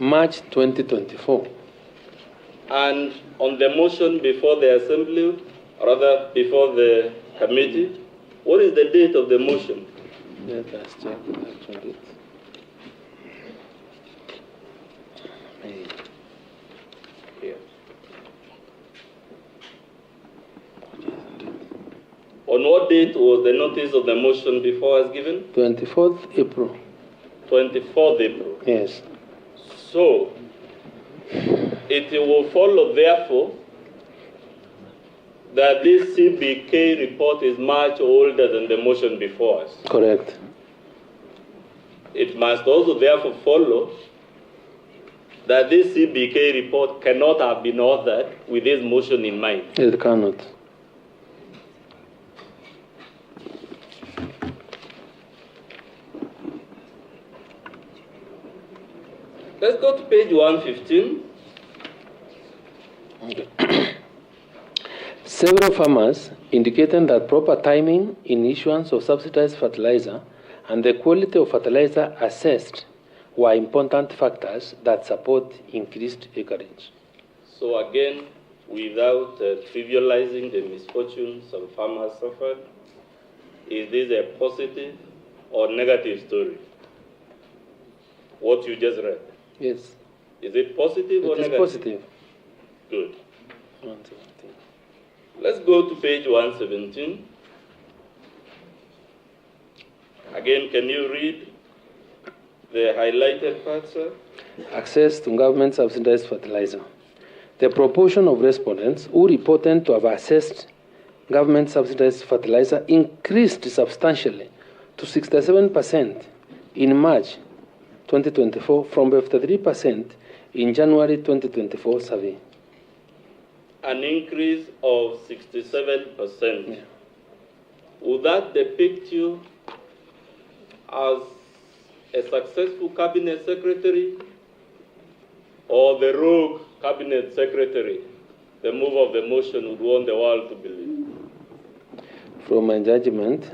March 2024. And on the motion before the assembly, or rather before the committee, what is the date of the motion? Let us check actually. Here. On what date was the notice of the motion before us given? 24th April. 24th April. Yes. So, it will follow, therefore, that this CBK report is much older than the motion before us. Correct. It must also, therefore, follow that this CBK report cannot have been authored with this motion in mind. It cannot. Let's go to page 115. Okay. Several farmers indicated that proper timing in issuance of subsidized fertilizer and the quality of fertilizer assessed were important factors that support increased acreage. So again, without trivializing the misfortunes some farmers suffered, is this a positive or negative story? What you just read? Yes. Is it positive or negative? It is positive. Good. 117. Let's go to page 117. Again, can you read the highlighted part, sir? Access to government subsidized fertilizer. The proportion of respondents who reported to have accessed government subsidized fertilizer increased substantially to 67% in March 2024 from 53% in January 2024 survey. An increase of 67%. Yeah. Would that depict you as a successful cabinet secretary or the rogue cabinet secretary? The move of the motion would want the world to believe. From my judgment,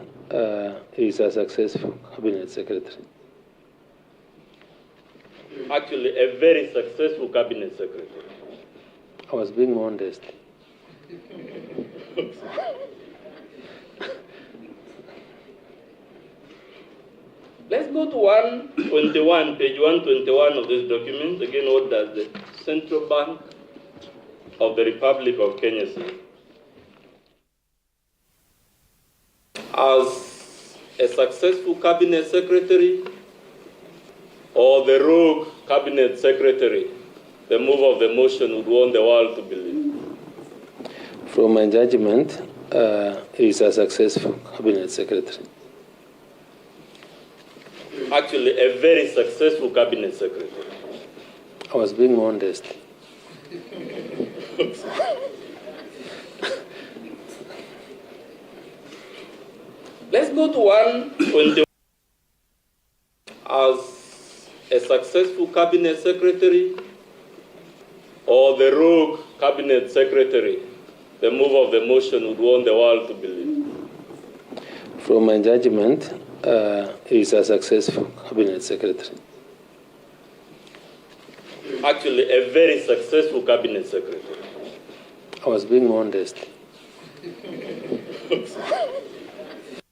he is a successful cabinet secretary. Actually, a very successful cabinet secretary. I was being modest. Let's go to 121, page 121 of this document. Again, what does the Central Bank of the Republic of Kenya say? As a successful cabinet secretary or the rogue cabinet secretary, the move of the motion would want the world to believe. From my judgment, he is a successful cabinet secretary. Actually, a very successful cabinet secretary. I was being modest. Let's go to 121. As a successful cabinet secretary or the rogue cabinet secretary, the move of the motion would want the world to believe. From my judgment, he is a successful cabinet secretary. Actually, a very successful cabinet secretary. I was being modest.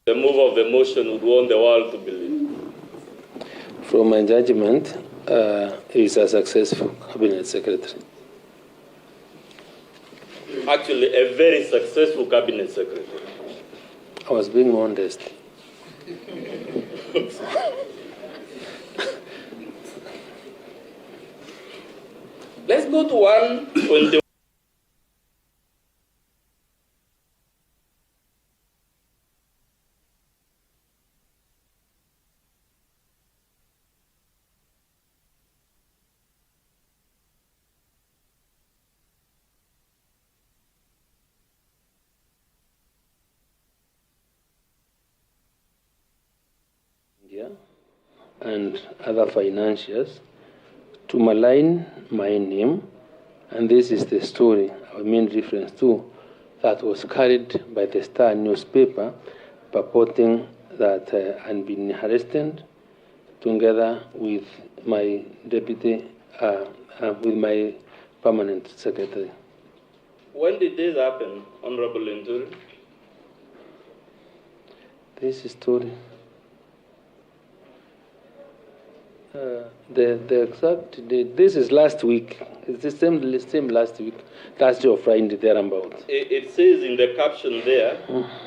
The move of the motion would want the world to believe. From my judgment, he is a successful cabinet secretary. Actually, a very successful cabinet secretary. I was being modest. Let's go to 121. And other financiers to malign my name, and this is the story I made reference to that was carried by the Star newspaper purporting that I'd been arrested together with my deputy with my permanent secretary. When did this happen, Honorable Linturi? This story. The exact date, this is last week. It's the same last week, Thursday or Friday, thereabout. It says in the caption there,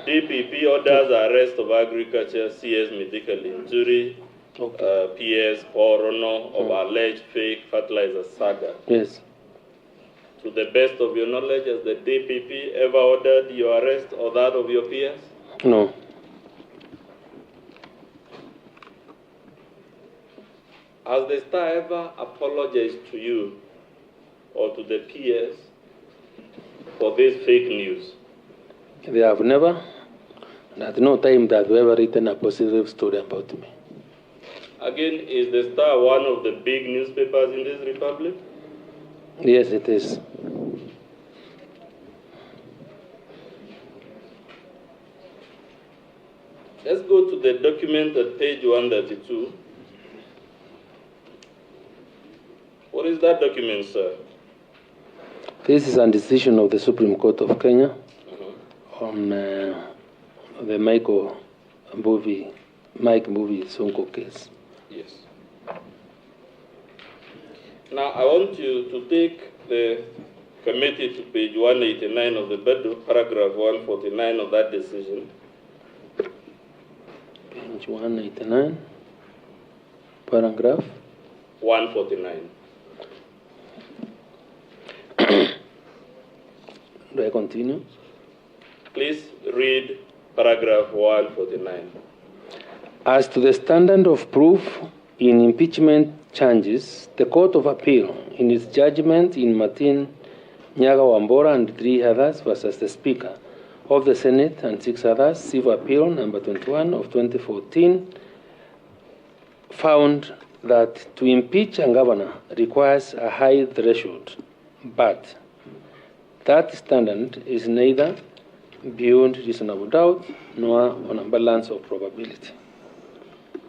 DPP orders arrest of agriculture CS Medical Linturi, PS Porono of alleged fake fertilizer saga. Yes. To the best of your knowledge, has the DPP ever ordered your arrest or that of your peers? No. Has the Star ever apologized to you or to the peers for this fake news? They have never, and at no time that they ever written a positive story about me. Again, is the Star one of the big newspapers in this republic? Yes, it is. Let's go to the document at page 132. What is that document, sir? This is a decision of the Supreme Court of Kenya on the Mike movie Sonko'S case. Yes. Now, I want you to take the committee to page 189 of the Bedu, paragraph 149 of that decision. Page 189, paragraph 149. Do I continue? Please read paragraph 149. As to the standard of proof in impeachment charges, the Court of Appeal, in its judgment in Martin Nyaga Wambora and 3 others versus the Speaker of the Senate and 6 others, Civil Appeal number 21 of 2014, found that to impeach a governor requires a high threshold, but that standard is neither beyond reasonable doubt nor on a balance of probability.